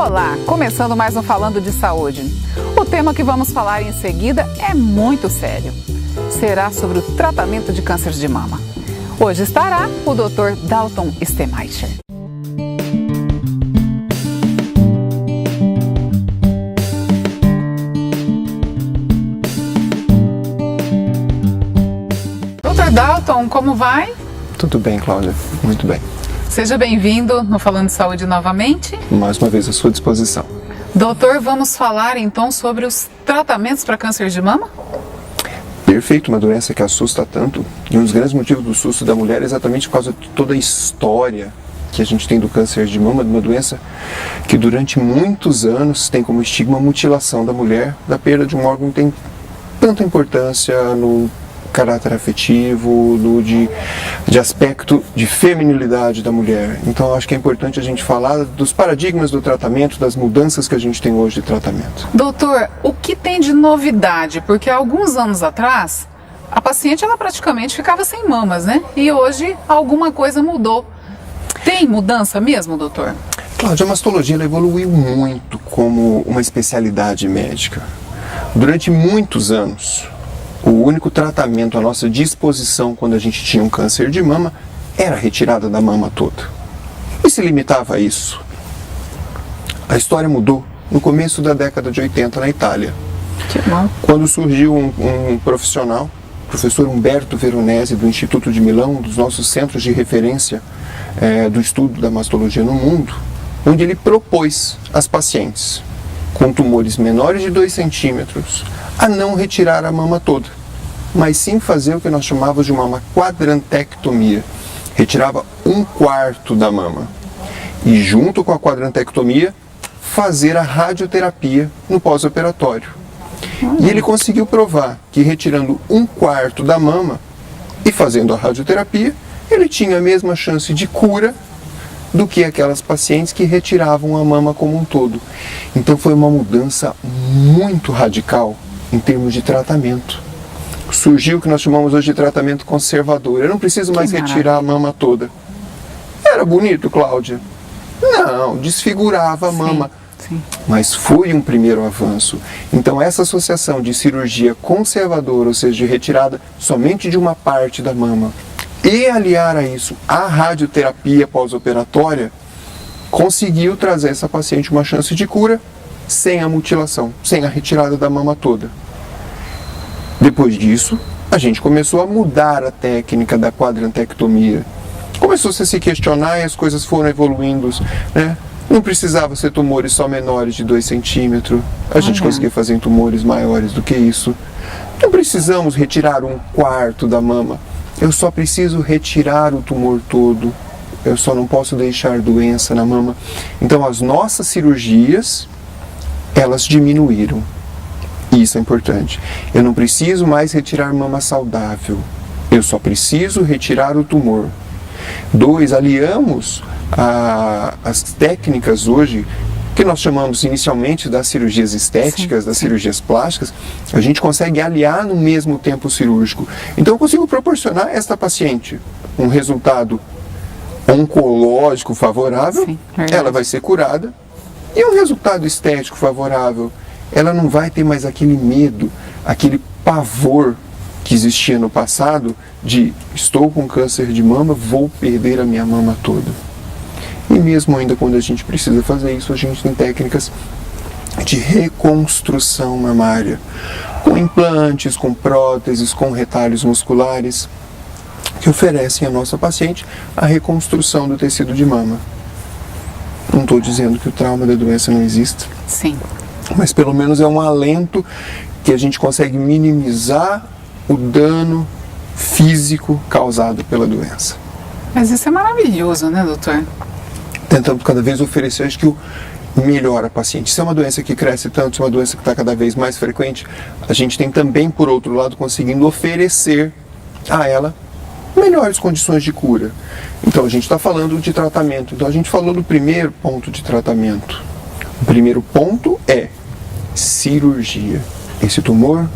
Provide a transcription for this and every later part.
Olá, começando mais um Falando de Saúde. O tema que vamos falar em seguida é muito sério. Será sobre o tratamento de câncer de mama. Hoje estará o Dr. Dalton Stemeicher. Dr. Dalton, como vai? Tudo bem, Cláudia. Muito bem. Seja bem-vindo no Falando de Saúde novamente. Mais uma vez à sua disposição. Doutor, vamos falar então sobre os tratamentos para câncer de mama? Perfeito, uma doença que assusta tanto. E um dos grandes motivos do susto da mulher é exatamente por causa de toda a história que a gente tem do câncer de mama, de uma doença que durante muitos anos tem como estigma a mutilação da mulher, da perda de um órgão que tem tanta importância no caráter afetivo, de aspecto de feminilidade da mulher. Então acho que é importante a gente falar dos paradigmas do tratamento, das mudanças que a gente tem hoje de tratamento. Doutor, o que tem de novidade? Porque há alguns anos atrás, a paciente ela praticamente ficava sem mamas, né? E hoje alguma coisa mudou. Tem mudança mesmo, doutor? Cláudia, a mastologia ela evoluiu muito como uma especialidade médica. Durante muitos anos, o único tratamento à nossa disposição quando a gente tinha um câncer de mama era a retirada da mama toda. E se limitava a isso. A história mudou no começo da década de 80 na Itália. Que bom. Quando surgiu um profissional, o professor Umberto Veronese, do Instituto de Milão, um dos nossos centros de referência do estudo da mastologia no mundo, onde ele propôs às pacientes com tumores menores de 2 centímetros a não retirar a mama toda, mas sim fazer o que nós chamávamos de uma quadrantectomia. Retirava 1/4 da mama e, junto com a quadrantectomia, fazer a radioterapia no pós-operatório. E ele conseguiu provar que retirando 1/4 da mama e fazendo a radioterapia, ele tinha a mesma chance de cura do que aquelas pacientes que retiravam a mama como um todo. Então foi uma mudança muito radical em termos de tratamento. Surgiu o que nós chamamos hoje de tratamento conservador. Eu não preciso mais retirar a mama toda. Era bonito, Cláudia? Não, desfigurava a mama. Sim. Mas foi um primeiro avanço. Então essa associação de cirurgia conservadora, ou seja, de retirada somente de uma parte da mama, e aliar a isso a radioterapia pós-operatória, conseguiu trazer essa paciente uma chance de cura sem a mutilação, sem a retirada da mama toda. Depois disso, a gente começou a mudar a técnica da quadrantectomia. Começou-se a se questionar e as coisas foram evoluindo, né? Não precisava ser tumores só menores de 2 centímetros, a gente conseguia fazer em tumores maiores do que isso. Não precisamos retirar 1/4 da mama. Eu só preciso retirar o tumor todo, eu só não posso deixar doença na mama. Então as nossas cirurgias, elas diminuíram. Isso é importante. Eu não preciso mais retirar mama saudável, eu só preciso retirar o tumor. 2, aliamos as técnicas hoje, que nós chamamos inicialmente das cirurgias estéticas, das cirurgias plásticas, a gente consegue aliar no mesmo tempo cirúrgico. Então eu consigo proporcionar a esta paciente um resultado oncológico favorável, ela vai ser curada, e um resultado estético favorável. Ela não vai ter mais aquele medo, aquele pavor que existia no passado de estou com câncer de mama, vou perder a minha mama toda. E mesmo ainda quando a gente precisa fazer isso, a gente tem técnicas de reconstrução mamária, com implantes, com próteses, com retalhos musculares, que oferecem à nossa paciente a reconstrução do tecido de mama. Não estou dizendo que o trauma da doença não exista. Sim. Mas pelo menos é um alento que a gente consegue minimizar o dano físico causado pela doença. Mas isso é maravilhoso, né, doutor? Tentando cada vez oferecer, acho que o melhor a paciente. Se é uma doença que cresce tanto, se é uma doença que está cada vez mais frequente, a gente tem também, por outro lado, conseguindo oferecer a ela melhores condições de cura. Então a gente está falando de tratamento. Então a gente falou do primeiro ponto de tratamento. O primeiro ponto é cirurgia. Esse tumor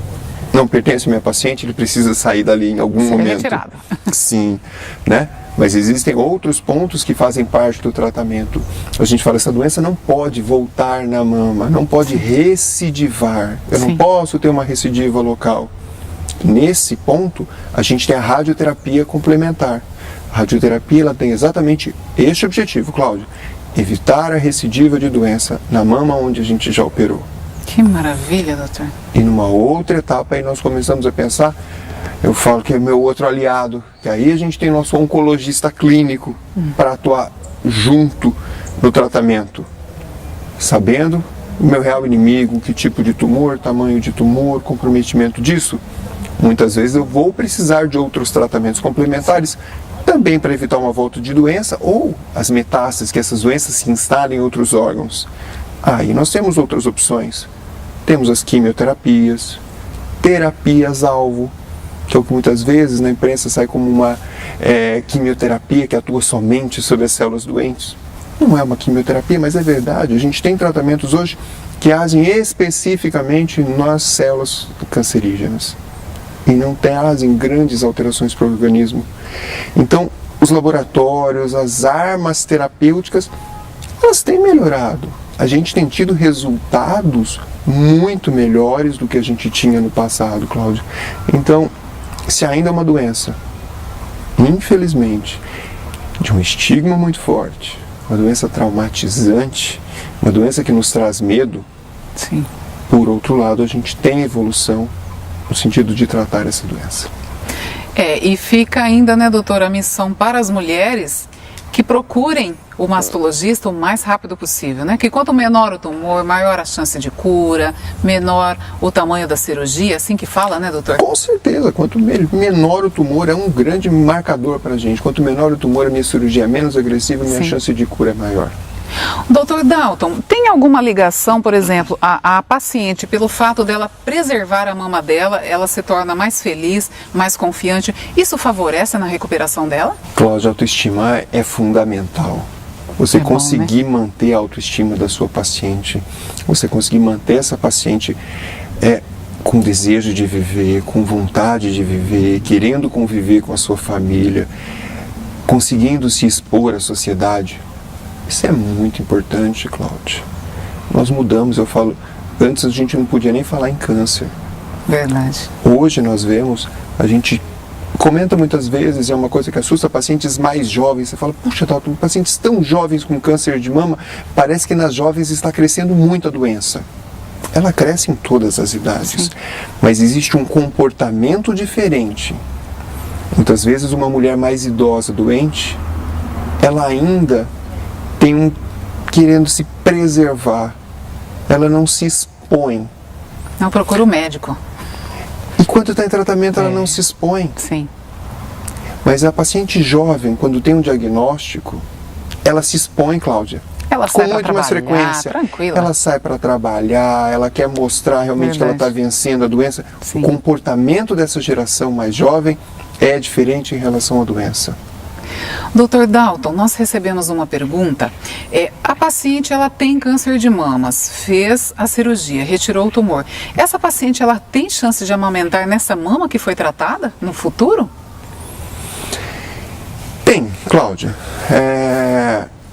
não pertence ao meu paciente, ele precisa sair dali em algum momento. Retirado. Sim, né? Mas existem outros pontos que fazem parte do tratamento. A gente fala, essa doença não pode voltar na mama, não pode recidivar. Eu não posso ter uma recidiva local. Nesse ponto, a gente tem a radioterapia complementar. A radioterapia ela tem exatamente este objetivo, Cláudia: evitar a recidiva de doença na mama onde a gente já operou. Que maravilha, doutor. E numa outra etapa aí nós começamos a pensar, eu falo que é meu outro aliado, que aí a gente tem nosso oncologista clínico para atuar junto no tratamento, sabendo o meu real inimigo, que tipo de tumor, tamanho de tumor, comprometimento disso. Muitas vezes eu vou precisar de outros tratamentos complementares, também para evitar uma volta de doença ou as metástases, que essas doenças se instalem em outros órgãos. Aí nós temos outras opções. Temos as quimioterapias, terapias-alvo, que é o que muitas vezes na imprensa sai como uma quimioterapia que atua somente sobre as células doentes. Não é uma quimioterapia, mas é verdade. A gente tem tratamentos hoje que agem especificamente nas células cancerígenas e não trazem grandes alterações para o organismo. Então, os laboratórios, as armas terapêuticas, elas têm melhorado. A gente tem tido resultados muito melhores do que a gente tinha no passado, Cláudio. Então, se ainda é uma doença, infelizmente, de um estigma muito forte, uma doença traumatizante, uma doença que nos traz medo, Sim. Por outro lado, a gente tem evolução no sentido de tratar essa doença. E fica ainda, né, doutora, a missão para as mulheres que procurem o mastologista o mais rápido possível, né? Que quanto menor o tumor, maior a chance de cura, menor o tamanho da cirurgia, assim que fala, né, doutor? Com certeza, quanto menor o tumor é um grande marcador para a gente. Quanto menor o tumor, a minha cirurgia é menos agressiva, a minha chance de cura é maior. Doutor Dalton, tem alguma ligação, por exemplo, a paciente, pelo fato dela preservar a mama dela, ela se torna mais feliz, mais confiante, isso favorece na recuperação dela? Cláudia, a autoestima é fundamental. Você conseguir manter a autoestima da sua paciente, você conseguir manter essa paciente com desejo de viver, com vontade de viver, querendo conviver com a sua família, conseguindo se expor à sociedade. Isso é muito importante, Cláudia. Nós mudamos, eu falo, antes a gente não podia nem falar em câncer. Verdade. Hoje nós vemos, a gente comenta muitas vezes, é uma coisa que assusta pacientes mais jovens. Você fala, puxa, Dalton, pacientes tão jovens com câncer de mama, parece que nas jovens está crescendo muito a doença. Ela cresce em todas as idades, mas existe um comportamento diferente. Muitas vezes uma mulher mais idosa, doente, ela ainda tem querendo se preservar, ela não se expõe. Não procura o médico. Enquanto está em tratamento, ela não se expõe. Sim. Mas a paciente jovem, quando tem um diagnóstico, ela se expõe, Cláudia. Ela sai com muito mais frequência. Tranquila. Ela sai para trabalhar, ela quer mostrar realmente que ela está vencendo a doença. Sim. O comportamento dessa geração mais jovem é diferente em relação à doença. Doutor Dalton, nós recebemos uma pergunta. A paciente ela tem câncer de mamas, fez a cirurgia, retirou o tumor. Essa paciente ela tem chance de amamentar nessa mama que foi tratada no futuro? Tem, Cláudia.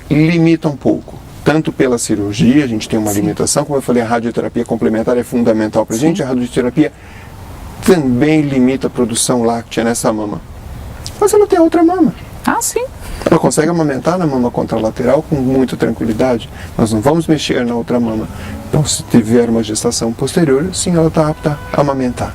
Limita um pouco. Tanto pela cirurgia, a gente tem uma limitação, como eu falei, a radioterapia complementar é fundamental para a gente. A radioterapia também limita a produção láctea nessa mama. Mas ela tem outra mama. Ah, sim. Ela consegue amamentar na mama contralateral com muita tranquilidade. Nós não vamos mexer na outra mama. Então, se tiver uma gestação posterior, sim, ela está apta a amamentar.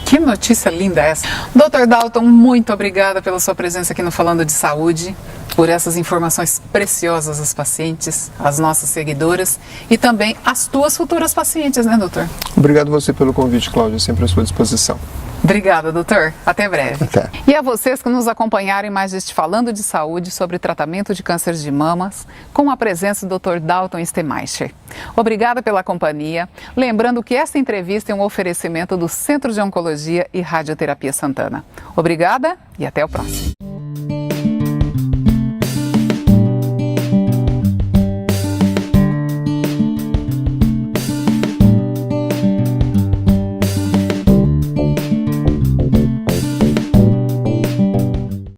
Que notícia linda essa. Doutor Dalton, muito obrigada pela sua presença aqui no Falando de Saúde, por essas informações preciosas às pacientes, às nossas seguidoras e também às tuas futuras pacientes, né, doutor? Obrigado você pelo convite, Cláudia, sempre à sua disposição. Obrigada, doutor. Até breve. Até. E a vocês que nos acompanharem mais este Falando de Saúde sobre tratamento de câncer de mamas, com a presença do Dr. Dalton Stemeicher. Obrigada pela companhia. Lembrando que esta entrevista é um oferecimento do Centro de Oncologia e Radioterapia Santana. Obrigada e até o próximo.